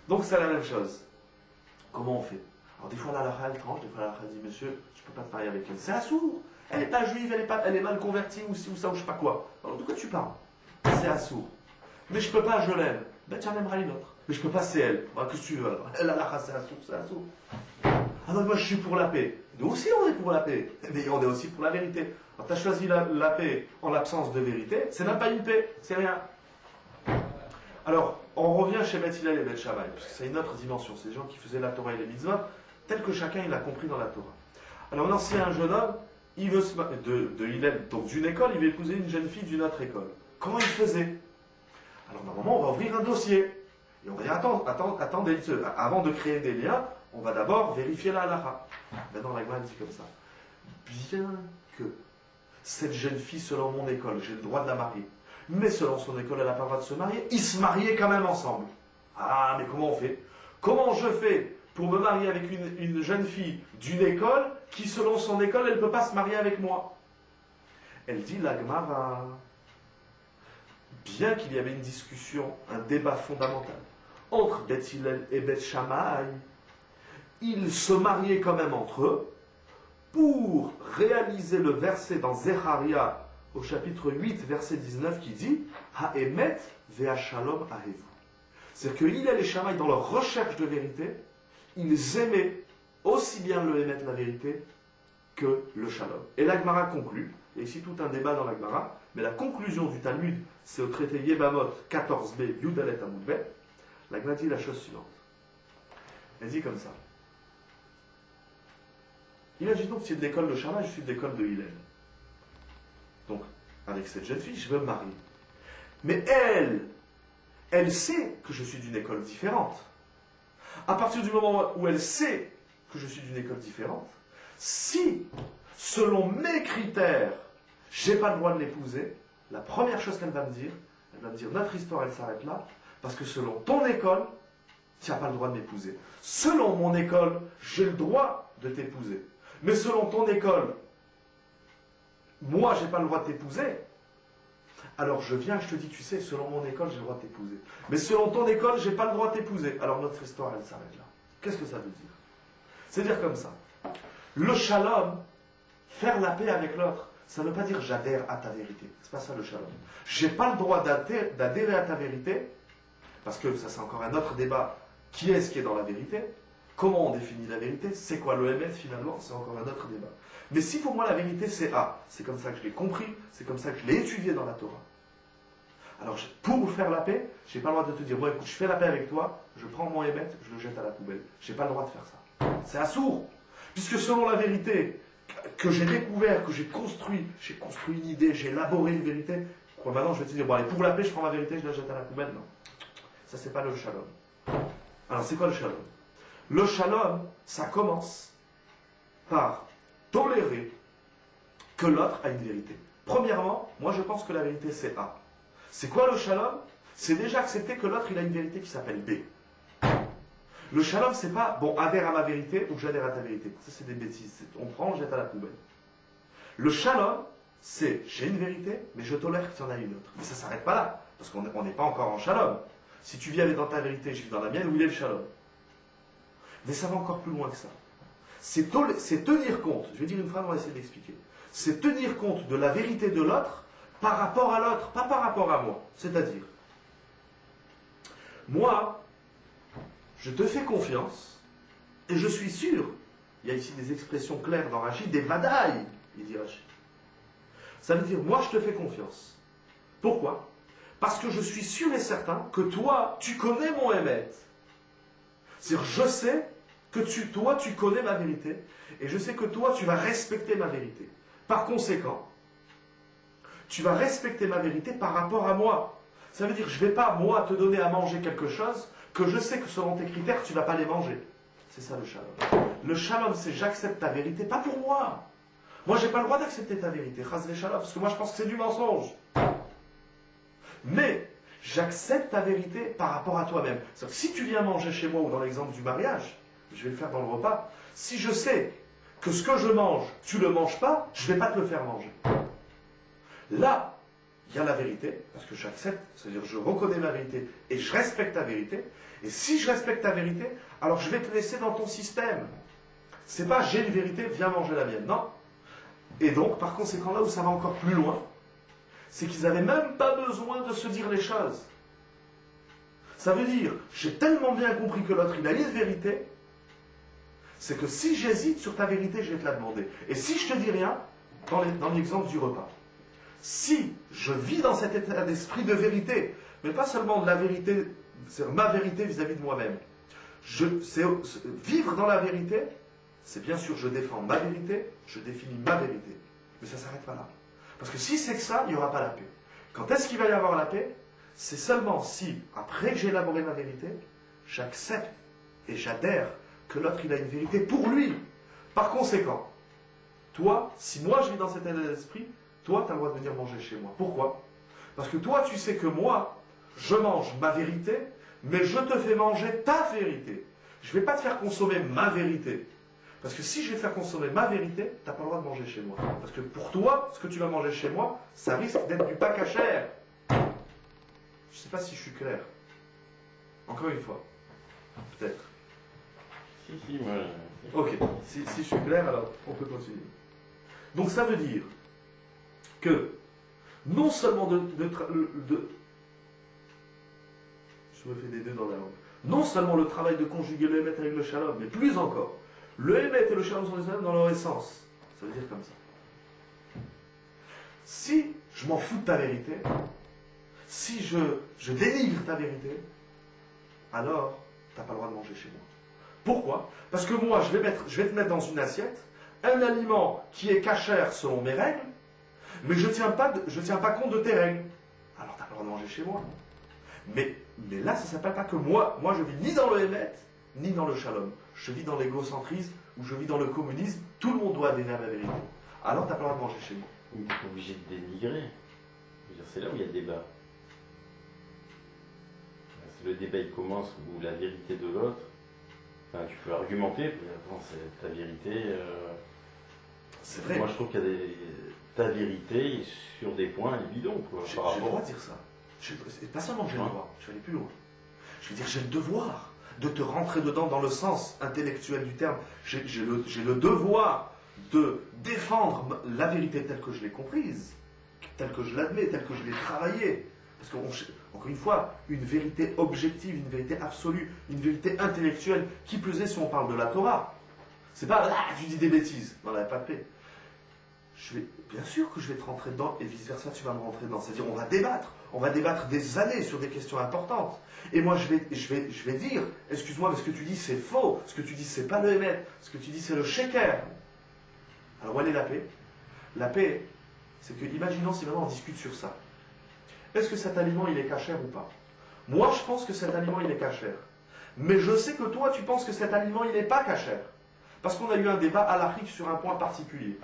Donc c'est la même chose. Comment on fait? Alors des fois la halakha elle tranche, des fois la halakha dit monsieur, tu peux pas te marier avec elle. C'est assourd. Elle n'est pas juive, elle est mal convertie ou ci ou ça ou je sais pas quoi. Alors de quoi tu parles? C'est assourd. Mais je peux pas, je l'aime. Ben tu en aimeras une autre. Mais je peux pas, c'est elle. Ben, qu'est-ce que tu veux alors? La halakha c'est assourd, c'est assourd. Ah non, moi je suis pour la paix. Nous aussi on est pour la paix. Mais on est aussi pour la vérité. Alors tu as choisi la paix en l'absence de vérité, c'est même pas une paix, c'est rien. Alors, on revient chez Beth Hillel et Beth Shammai, parce que c'est une autre dimension. C'est les gens qui faisaient la Torah et les mitzvot, tel que chacun il a compris dans la Torah. Alors maintenant, s'il y a un jeune homme, il veut de Hillel, donc d'une école, il veut épouser une jeune fille d'une autre école. Comment il faisait? Alors normalement, on va ouvrir un dossier. Et on va dire, attendez, avant de créer des liens, on va d'abord vérifier la halakha. Maintenant, la Gemara dit comme ça. Bien que cette jeune fille, selon mon école, j'ai le droit de la marier. Mais selon son école, elle n'a pas le droit de se marier. Ils se mariaient quand même ensemble. Ah, mais comment on fait? Comment je fais pour me marier avec une jeune fille d'une école qui, selon son école, elle ne peut pas se marier avec moi? Elle dit, la Gemara, bien qu'il y avait une discussion, un débat fondamental entre Beth Hillel et Beth Shammai, ils se mariaient quand même entre eux pour réaliser le verset dans Zecharia au chapitre 8, verset 19, qui dit Ha'emet ve'ashalom ahevu. C'est-à-dire que Hillel et Shammai, dans leur recherche de vérité, ils aimaient aussi bien le Emet, la vérité, que le Shalom. Et la Gemara conclut, et ici tout un débat dans la Gemara, mais la conclusion du Talmud, c'est au traité Yebamot 14b, Yudalet Amud Bet. La Gemara dit la chose suivante. Elle dit comme ça. Il a dit donc, si de l'école de Shammai, je suis de l'école de Hillel. Donc, avec cette jeune fille, je veux me marier. Mais elle sait que je suis d'une école différente. À partir du moment où elle sait que je suis d'une école différente, si, selon mes critères, je n'ai pas le droit de l'épouser, la première chose qu'elle va me dire, notre histoire, elle s'arrête là, parce que selon ton école, tu n'as pas le droit de m'épouser. Selon mon école, j'ai le droit de t'épouser. Mais selon ton école, moi, je n'ai pas le droit de t'épouser. Alors je viens, je te dis, tu sais, selon mon école, j'ai le droit de t'épouser. Mais selon ton école, je n'ai pas le droit de t'épouser. Alors notre histoire, elle s'arrête là. Qu'est-ce que ça veut dire? C'est dire comme ça. Le shalom, faire la paix avec l'autre, ça ne veut pas dire j'adhère à ta vérité. C'est pas ça le shalom. Je n'ai pas le droit d'adhérer à ta vérité, parce que ça c'est encore un autre débat. Qui est-ce qui est dans la vérité? Comment on définit la vérité? C'est quoi le Emet finalement? C'est encore un autre débat. Mais si pour moi la vérité c'est A, c'est comme ça que je l'ai compris, c'est comme ça que je l'ai étudié dans la Torah. Alors pour faire la paix, je n'ai pas le droit de te dire, bon écoute, je fais la paix avec toi, je prends mon Emet, je le jette à la poubelle. Je n'ai pas le droit de faire ça. C'est assourd. Puisque selon la vérité que j'ai découvert, que j'ai construit une idée, j'ai élaboré une vérité, maintenant je vais te dire, bon allez, pour la paix, je prends ma vérité, je la jette à la poubelle. Non. Ça c'est pas le shalom. Alors c'est quoi le shalom? Le shalom, ça commence par tolérer que l'autre a une vérité. Premièrement, moi je pense que la vérité c'est A. C'est quoi le shalom? C'est déjà accepter que l'autre il a une vérité qui s'appelle B. Le shalom, c'est pas, bon, adhère à ma vérité ou j'adhère à ta vérité. Ça, c'est des bêtises. On prend, on jette à la poubelle. Le shalom, c'est, j'ai une vérité, mais je tolère qu'il y en a une autre. Mais ça ne s'arrête pas là, parce qu'on n'est pas encore en shalom. Si tu vis dans ta vérité, je vis dans la mienne, où il est le shalom? Mais ça va encore plus loin que ça. C'est tenir compte, je vais dire une phrase, on va essayer d'expliquer. C'est tenir compte de la vérité de l'autre par rapport à l'autre, pas par rapport à moi. C'est-à-dire, moi, je te fais confiance, et je suis sûr, il y a ici des expressions claires dans Rachid, des vadaï, il dit Rachid. Ça veut dire, moi je te fais confiance. Pourquoi? Parce que je suis sûr et certain que toi, tu connais mon émet. C'est-à-dire, je sais que toi, tu connais ma vérité, et je sais que toi, tu vas respecter ma vérité. Par conséquent, tu vas respecter ma vérité par rapport à moi. Ça veut dire, je ne vais pas, moi, te donner à manger quelque chose que je sais que selon tes critères, tu ne vas pas les manger. C'est ça le shalom. Le shalom, c'est j'accepte ta vérité, pas pour moi. Moi, je n'ai pas le droit d'accepter ta vérité, chas le shalom, parce que moi, je pense que c'est du mensonge. Mais, j'accepte ta vérité par rapport à toi-même. C'est-à-dire que si tu viens manger chez moi, ou dans l'exemple du mariage, je vais le faire dans le repas, si je sais que ce que je mange, tu ne le manges pas, je ne vais pas te le faire manger. Là, il y a la vérité, parce que j'accepte, c'est-à-dire je reconnais ma vérité et je respecte ta vérité. Et si je respecte ta vérité, alors je vais te laisser dans ton système. C'est pas j'ai une vérité, viens manger la mienne, non. Et donc, par conséquent, là où ça va encore plus loin, c'est qu'ils n'avaient même pas besoin de se dire les choses. Ça veut dire, j'ai tellement bien compris que l'autre, il a une vérité, c'est que si j'hésite sur ta vérité, je vais te la demander. Et si je te dis rien, dans l'exemple du repas, si je vis dans cet état d'esprit de vérité, mais pas seulement de la vérité, c'est ma vérité vis-à-vis de moi-même. Vivre dans la vérité, c'est bien sûr, je défends ma vérité, je définis ma vérité. Mais ça ne s'arrête pas là. Parce que si c'est que ça, il n'y aura pas la paix. Quand est-ce qu'il va y avoir la paix? C'est seulement si, après que j'ai élaboré ma vérité, j'accepte et j'adhère que l'autre, il a une vérité pour lui. Par conséquent, toi, si moi je vis dans cet état d'esprit, toi, tu as le droit de venir manger chez moi. Pourquoi? Parce que toi, tu sais que moi, je mange ma vérité, mais je te fais manger ta vérité. Je ne vais pas te faire consommer ma vérité. Parce que si je vais faire consommer ma vérité, tu n'as pas le droit de manger chez moi. Parce que pour toi, ce que tu vas manger chez moi, ça risque d'être du pas cachère. Je ne sais pas si je suis clair. Encore une fois. Peut-être. Si, moi... Ok, si je suis clair, alors on peut continuer. Donc ça veut dire que non seulement je me fais des deux dans la langue. Non seulement le travail de conjuguer le émet avec le shalom, mais plus encore, le émet et le shalom sont les mêmes dans leur essence. Ça veut dire comme ça. Si je m'en fous de ta vérité, si je dénigre ta vérité, alors tu n'as pas le droit de manger chez moi. Pourquoi? Parce que moi, je vais te mettre dans une assiette un aliment qui est cachère selon mes règles, mais je ne tiens pas compte de tes règles. Alors tu n'as pas le droit de manger chez moi. Mais là, ça ne s'appelle pas que moi je vis ni dans le Hémet, ni dans le Shalom. Je vis dans l'égocentrisme, ou je vis dans le communisme, tout le monde doit adhérer à ma vérité. Alors tu n'as pas le droit de manger chez moi. On est obligé de dénigrer. C'est là où il y a le débat. Le débat il commence où la vérité de l'autre, enfin, tu peux argumenter, attends, c'est ta vérité. C'est vrai. Moi je trouve qu'il y a ta vérité sur des points évidents. J'ai le droit de dire ça. Pas seulement j'ai le droit, je vais aller plus loin. Je veux dire, j'ai le devoir de te rentrer dedans dans le sens intellectuel du terme. J'ai le devoir de défendre la vérité telle que je l'ai comprise, telle que je l'admets, telle que je l'ai travaillée. Parce qu'encore une fois, une vérité objective, une vérité absolue, une vérité intellectuelle, qui plus est si on parle de la Torah. C'est pas tu dis des bêtises, non, là, il n'y a pas de paix. Bien sûr que je vais te rentrer dedans et vice-versa, tu vas me rentrer dedans. C'est-à-dire, on va débattre des années sur des questions importantes. Et moi, je vais dire, excuse-moi, mais ce que tu dis, c'est faux. Ce que tu dis, c'est pas le Hémet. Ce que tu dis, c'est le Sheker. Alors, où est la paix? La paix, c'est que, imaginons si maintenant on discute sur ça. Est-ce que cet aliment, il est cachère ou pas? Moi, je pense que cet aliment, il est cachère. Mais je sais que toi, tu penses que cet aliment, il n'est pas cachère. Parce qu'on a eu un débat à l'Afrique sur un point particulier.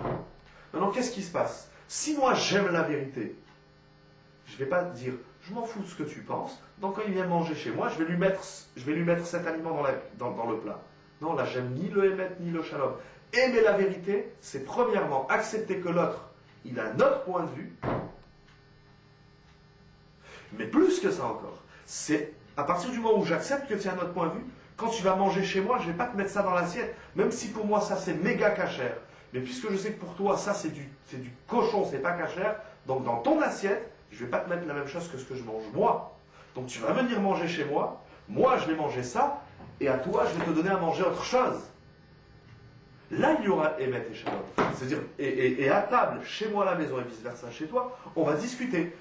Maintenant, qu'est-ce qui se passe? Si moi, j'aime la vérité, je ne vais pas dire, je m'en fous de ce que tu penses, donc quand il vient manger chez moi, je vais lui mettre cet aliment dans le plat. Non, là, j'aime ni le émet, ni le shalom. Aimer la vérité, c'est premièrement accepter que l'autre, il a notre point de vue, mais plus que ça encore, c'est à partir du moment où j'accepte que tu as notre point de vue, quand tu vas manger chez moi, je ne vais pas te mettre ça dans l'assiette, même si pour moi ça c'est méga cachère. Mais puisque je sais que pour toi ça c'est du cochon, c'est pas cachère, donc dans ton assiette, je ne vais pas te mettre la même chose que ce que je mange moi. Donc tu vas venir manger chez moi, moi je vais manger ça, et à toi je vais te donner à manger autre chose. Là il y aura émet et shalom. C'est-à-dire, et à table, chez moi à la maison et vice-versa chez toi, on va discuter.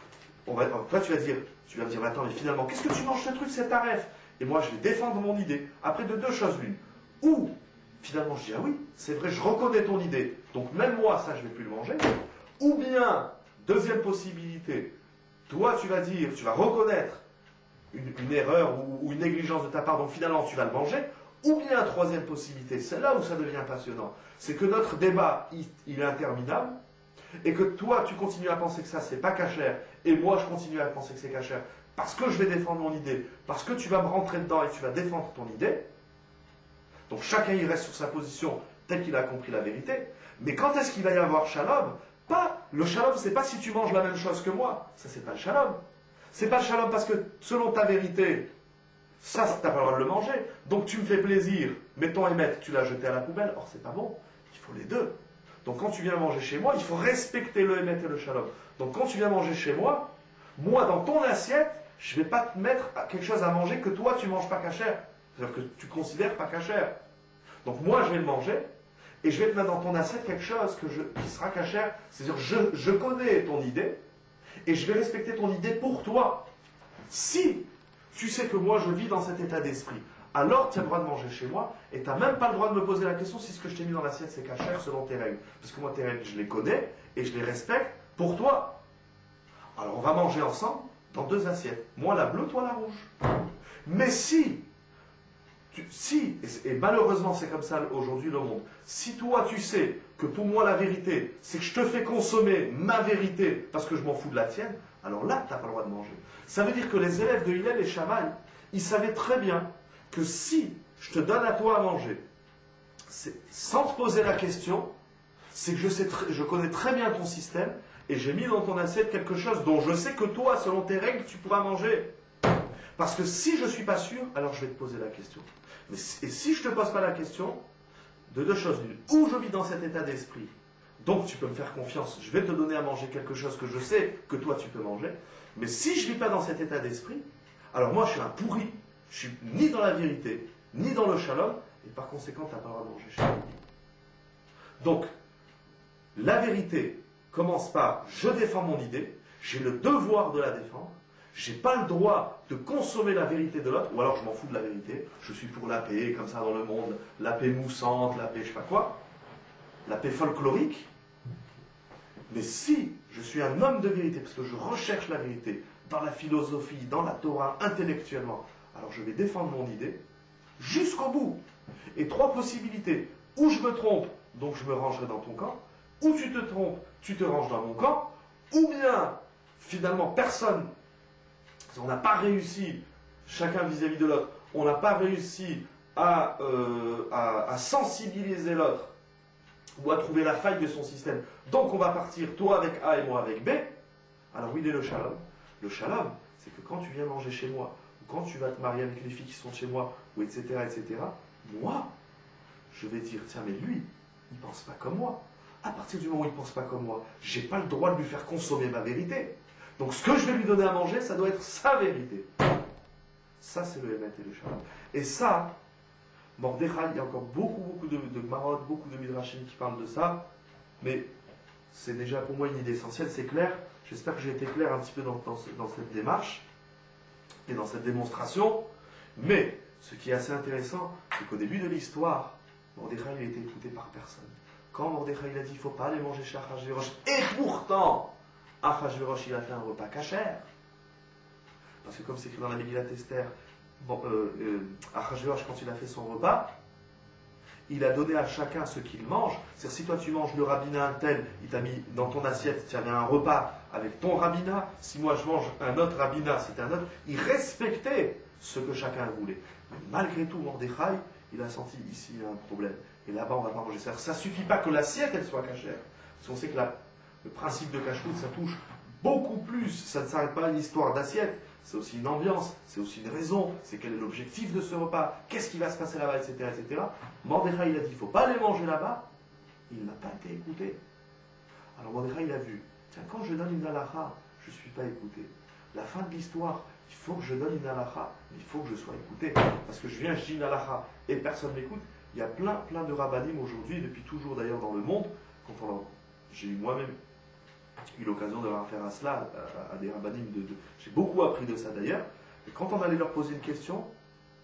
Toi tu vas dire, mais attends, mais finalement, qu'est-ce que tu manges ce truc, c'est taref? Et moi, je vais défendre mon idée. Après, de deux choses l'une. Ou, finalement, je dis, ah oui, c'est vrai, je reconnais ton idée. Donc, même moi, ça, je ne vais plus le manger. Ou bien, deuxième possibilité, toi, tu vas dire, tu vas reconnaître une erreur ou une négligence de ta part, donc finalement, tu vas le manger. Ou bien, troisième possibilité, c'est là où ça devient passionnant. C'est que notre débat, il est interminable. Et que toi, tu continues à penser que ça, c'est pas cachère. Et moi, je continue à penser que c'est cachère. Parce que je vais défendre mon idée, parce que tu vas me rentrer dedans et tu vas défendre ton idée. Donc chacun il reste sur sa position tel qu'il a compris la vérité. Mais quand est-ce qu'il va y avoir shalom? Pas, le shalom c'est pas si tu manges la même chose que moi. Ça c'est pas le shalom. C'est pas le shalom parce que selon ta vérité, ça t'as pas le droit de le manger. Donc tu me fais plaisir, mais ton émet, tu l'as jeté à la poubelle. Or c'est pas bon. Il faut les deux. Donc quand tu viens manger chez moi, il faut respecter le émet et le shalom. Donc quand tu viens manger chez moi, moi dans ton assiette, je ne vais pas te mettre quelque chose à manger que toi tu ne manges pas cachère. C'est-à-dire que tu considères pas cachère. Donc moi je vais le manger et je vais te mettre dans ton assiette quelque chose qui sera cachère. C'est-à-dire je connais ton idée et je vais respecter ton idée pour toi. Si tu sais que moi je vis dans cet état d'esprit, alors tu as le droit de manger chez moi et tu n'as même pas le droit de me poser la question si ce que je t'ai mis dans l'assiette c'est cachère selon tes règles. Parce que moi tes règles je les connais et je les respecte pour toi. Alors on va manger ensemble dans deux assiettes. Moi la bleue, toi la rouge. Mais si, et malheureusement c'est comme ça aujourd'hui le monde, si toi tu sais que pour moi la vérité, c'est que je te fais consommer ma vérité parce que je m'en fous de la tienne, alors là tu n'as pas le droit de manger. Ça veut dire que les élèves de Hillel et Shammai, ils savaient très bien que si je te donne à toi à manger, sans te poser la question, c'est que je connais très bien ton système, et j'ai mis dans ton assiette quelque chose dont je sais que toi, selon tes règles, tu pourras manger. Parce que si je ne suis pas sûr, alors je vais te poser la question. Et si je ne te pose pas la question, de deux choses l'une. Ou je vis dans cet état d'esprit, donc tu peux me faire confiance, je vais te donner à manger quelque chose que je sais que toi tu peux manger. Mais si je ne vis pas dans cet état d'esprit, alors moi je suis un pourri. Je ne suis ni dans la vérité, ni dans le shalom, et par conséquent tu n'as pas le droit de manger chez moi. Donc, la vérité commence par je défends mon idée, j'ai le devoir de la défendre, j'ai pas le droit de consommer la vérité de l'autre, ou alors je m'en fous de la vérité, je suis pour la paix, comme ça dans le monde, la paix moussante, la paix je sais pas quoi, la paix folklorique. Mais si je suis un homme de vérité, parce que je recherche la vérité dans la philosophie, dans la Torah, intellectuellement, alors je vais défendre mon idée jusqu'au bout. Et trois possibilités, ou je me trompe, donc je me rangerai dans ton camp, ou tu te trompes, tu te ranges dans mon camp, ou bien, finalement, personne, on n'a pas réussi, chacun vis-à-vis de l'autre, on n'a pas réussi à sensibiliser l'autre, ou à trouver la faille de son système. Donc on va partir, toi avec A et moi avec B. Alors oui, il est le shalom. Le shalom, c'est que quand tu viens manger chez moi, ou quand tu vas te marier avec les filles qui sont chez moi, ou etc., moi, je vais dire, tiens, mais lui, il ne pense pas comme moi. À partir du moment où il ne pense pas comme moi, je n'ai pas le droit de lui faire consommer ma vérité. Donc ce que je vais lui donner à manger, ça doit être sa vérité. Ça, c'est le émet et le shalom. Et ça, Mordechai, il y a encore beaucoup de marottes, beaucoup de midrashim qui parlent de ça, mais c'est déjà pour moi une idée essentielle, c'est clair. J'espère que j'ai été clair un petit peu dans cette démarche et dans cette démonstration. Mais ce qui est assez intéressant, c'est qu'au début de l'histoire, Mordechai a été écouté par personne. Quand Mordechai a dit il ne faut pas aller manger chez Achashverosh, et pourtant, Achashverosh il a fait un repas cachère. Parce que comme c'est écrit dans la Megillat Esther, Achashverosh, quand il a fait son repas, il a donné à chacun ce qu'il mange. C'est-à-dire, si toi tu manges le rabbinat tel, il t'a mis dans ton assiette, tu avais un repas avec ton rabbinat. Si moi je mange un autre rabbinat, c'était un autre. Il respectait ce que chacun voulait. Mais malgré tout, Mordechai, il a senti ici il y a un problème. Et là-bas, on ne va pas manger ça. Ça ne suffit pas que l'assiette, elle soit cachère. Parce qu'on sait que le principe de cacheroute, ça touche beaucoup plus. Ça ne s'arrête pas à une histoire d'assiette. C'est aussi une ambiance, c'est aussi une raison, c'est quel est l'objectif de ce repas, qu'est-ce qui va se passer là-bas, etc., etc. Mordechai, il a dit, il ne faut pas aller manger là-bas. Il n'a pas été écouté. Alors Mordechai, il a vu, tiens, quand je donne une halakha, je ne suis pas écouté. La fin de l'histoire, il faut que je donne une halakha, mais il faut que je sois écouté. Parce que je viens, je dis une halakha, et personne ne m'écoute. Il y a plein de rabbanim aujourd'hui, depuis toujours d'ailleurs dans le monde, j'ai eu moi-même eu l'occasion d'avoir affaire à cela, à des rabbanim, j'ai beaucoup appris de ça d'ailleurs, et quand on allait leur poser une question,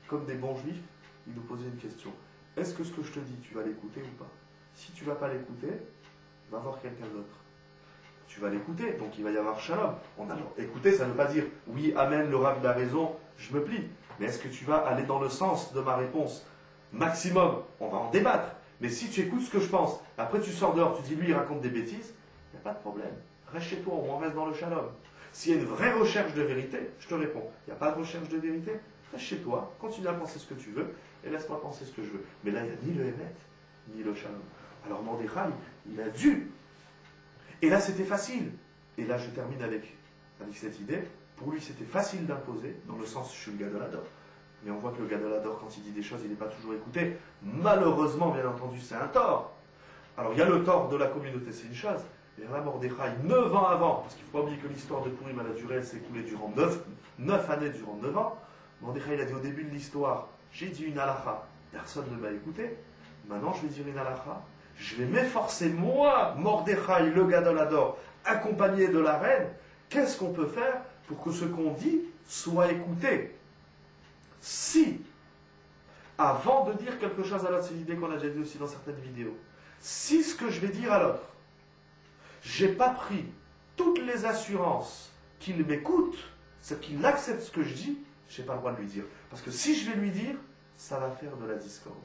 comme des bons juifs, ils nous posaient une question. Est-ce que ce que je te dis, tu vas l'écouter ou pas? Si tu ne vas pas l'écouter, va voir quelqu'un d'autre. Tu vas l'écouter, donc il va y avoir shalom. Écouter, ça ne veut pas dire oui, amen, le rabbin a raison, je me plie. Mais est-ce que tu vas aller dans le sens de ma réponse? Maximum, on va en débattre. Mais si tu écoutes ce que je pense, après tu sors dehors, tu dis lui il raconte des bêtises, il n'y a pas de problème. Reste chez toi, on reste dans le shalom. S'il y a une vraie recherche de vérité, je te réponds. Il n'y a pas de recherche de vérité, reste chez toi, continue à penser ce que tu veux, et laisse-moi penser ce que je veux. Mais là, il n'y a ni le Hémet, ni le shalom. Alors Mordechai, il a dû. Et là, c'était facile. Et là, je termine avec cette idée. Pour lui, c'était facile d'imposer, dans le sens, je suis le Gadolador. Mais on voit que le Gadolador, quand il dit des choses, il n'est pas toujours écouté. Malheureusement, bien entendu, c'est un tort. Alors, il y a le tort de la communauté, c'est une chose. Et là, Mordechai, 9 ans avant, parce qu'il ne faut pas oublier que l'histoire de Purim à la durée, elle s'est écoulée durant 9 années, durant 9 ans. Mordechai, il a dit au début de l'histoire, j'ai dit une halakha, personne ne m'a écouté. Maintenant, je vais dire une halakha. Je vais m'efforcer, moi, Mordechai, le Gadolador, accompagné de la reine, qu'est-ce qu'on peut faire pour que ce qu'on dit soit écouté? Si, avant de dire quelque chose à l'autre, c'est l'idée qu'on a déjà dit aussi dans certaines vidéos, si ce que je vais dire à l'autre, j'ai pas pris toutes les assurances qu'il m'écoute, c'est qu'il accepte ce que je dis, je n'ai pas le droit de lui dire. Parce que si je vais lui dire, ça va faire de la discorde.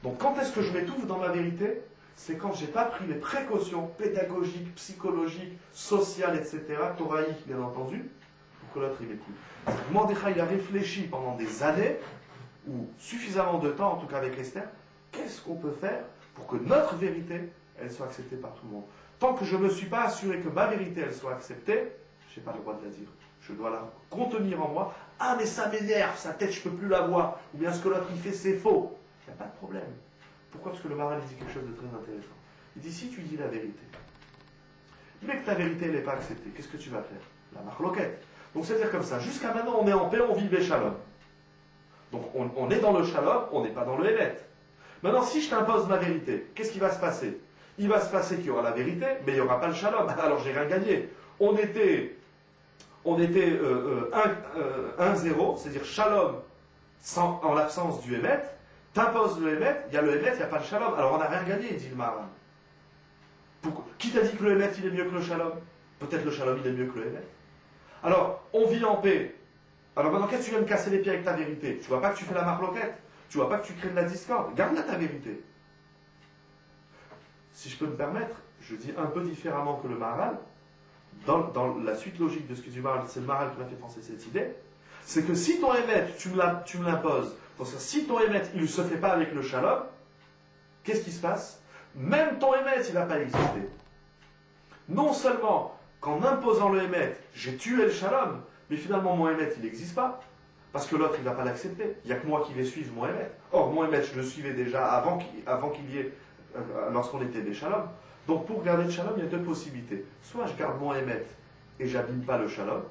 Donc quand est-ce que je m'étouffe dans ma vérité? C'est quand je n'ai pas pris les précautions pédagogiques, psychologiques, sociales, etc., thoraïques bien entendu, pour que l'autre il m'écoute. Mordechai il a réfléchi pendant des années, ou suffisamment de temps, en tout cas avec Esther, qu'est-ce qu'on peut faire pour que notre vérité, elle soit acceptée par tout le monde. Tant que je ne me suis pas assuré que ma vérité, elle soit acceptée, je n'ai pas le droit de la dire. Je dois la contenir en moi. Ah mais ça m'énerve, sa tête, je ne peux plus la voir. Ou bien ce que l'autre il fait, c'est faux. Il n'y a pas de problème. Pourquoi? Parce que le Maharal dit quelque chose de très intéressant. Il dit, si tu dis la vérité, mais que ta vérité n'est pas acceptée, qu'est-ce que tu vas faire? La marloquette. Donc c'est-à-dire comme ça, jusqu'à maintenant on est en paix, on vit Béchalom. Donc on est dans le shalom, on n'est pas dans le hémet. Maintenant si je t'impose ma vérité, qu'est-ce qui va se passer? Il va se passer qu'il y aura la vérité, mais il n'y aura pas le shalom. Alors j'ai rien gagné. On était 1-0, c'est-à-dire shalom en l'absence du hémet. T'imposes le hémet, il y a le hémet, il n'y a pas le shalom. Alors on n'a rien gagné, dit le Maharal. Qui t'a dit que le hémet il est mieux que le shalom? Peut-être le shalom il est mieux que le hémet. Alors, on vit en paix. Alors maintenant, qu'est-ce que tu viens me casser les pieds avec ta vérité? Tu vois pas que tu fais la marloquette? Tu vois pas que tu crées de la discorde? Garde-la ta vérité. Si je peux me permettre, je dis un peu différemment que le Maharal, dans la suite logique de ce que dit le Maharal, c'est le Maharal qui m'a fait penser cette idée, c'est que si ton hémet, tu me l'imposes, parce que si ton hémet, il ne se fait pas avec le shalom, qu'est-ce qui se passe? Même ton hémet, il ne va pas exister. Non seulement qu'en imposant le hémet, j'ai tué le shalom, mais finalement mon hémet, il n'existe pas. Parce que l'autre, il ne va pas l'accepter. Il n'y a que moi qui vais suivre mon hémet. Or, mon hémet, je le suivais déjà avant qu'il y ait, lorsqu'on était des shalom. Donc, pour garder le shalom, il y a deux possibilités. Soit je garde mon hémet et j'abîme pas le shalom.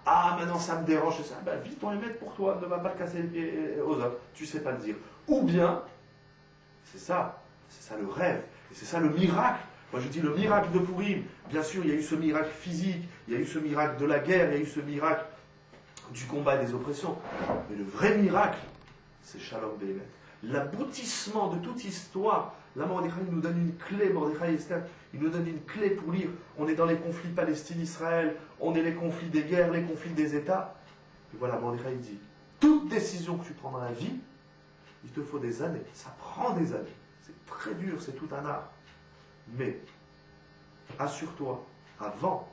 Ah, maintenant ça me dérange, ça. Ben, vis ton hémet pour toi, ne va pas le casser les pieds aux autres. Tu ne sais pas le dire. Ou bien, c'est ça le rêve. Et c'est ça le miracle. Moi je dis le miracle de Purim. Bien sûr, il y a eu ce miracle physique, il y a eu ce miracle de la guerre, il y a eu ce miracle du combat et des oppressions. Mais le vrai miracle, c'est Shalom Béhémet. L'aboutissement de toute histoire. Là, Mordechai nous donne une clé, Mordechai et Esther, il nous donne une clé pour lire. On est dans les conflits Palestine-Israël, on est les conflits des guerres, les conflits des États. Et voilà, Mordechai dit, toute décision que tu prends dans la vie, il te faut des années. Ça prend des années. C'est très dur, c'est tout un art. Mais, assure-toi, avant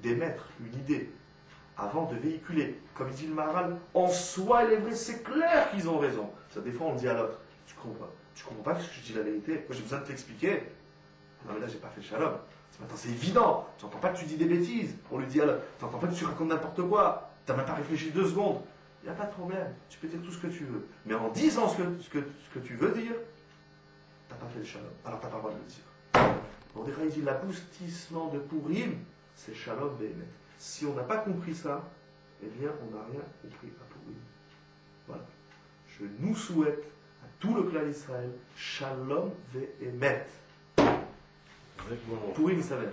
d'émettre une idée avant de véhiculer. Comme dit le Maharal, en soi, elle est vraie, c'est clair qu'ils ont raison. Ça, des fois, on dit à l'autre, tu comprends pas que je dis la vérité, moi j'ai besoin de t'expliquer. Non mais là, j'ai pas fait le shalom. Maintenant, c'est évident, tu n'entends pas que tu dis des bêtises, on lui dit à l'autre, tu n'entends pas que tu racontes n'importe quoi, tu n'as même pas réfléchi 2 secondes. Il n'y a pas de problème, tu peux dire tout ce que tu veux. Mais en disant ce que tu veux dire, tu n'as pas fait le shalom, alors tu n'as pas le droit de le dire. On dirait, il dit l'aboutissement de Purim, c'est shalom ve'emet. Si on n'a pas compris ça, eh bien, on n'a rien compris à Purim. Voilà. Je nous souhaite à tout le clan d'Israël, shalom ve'emet. Purim s'avère.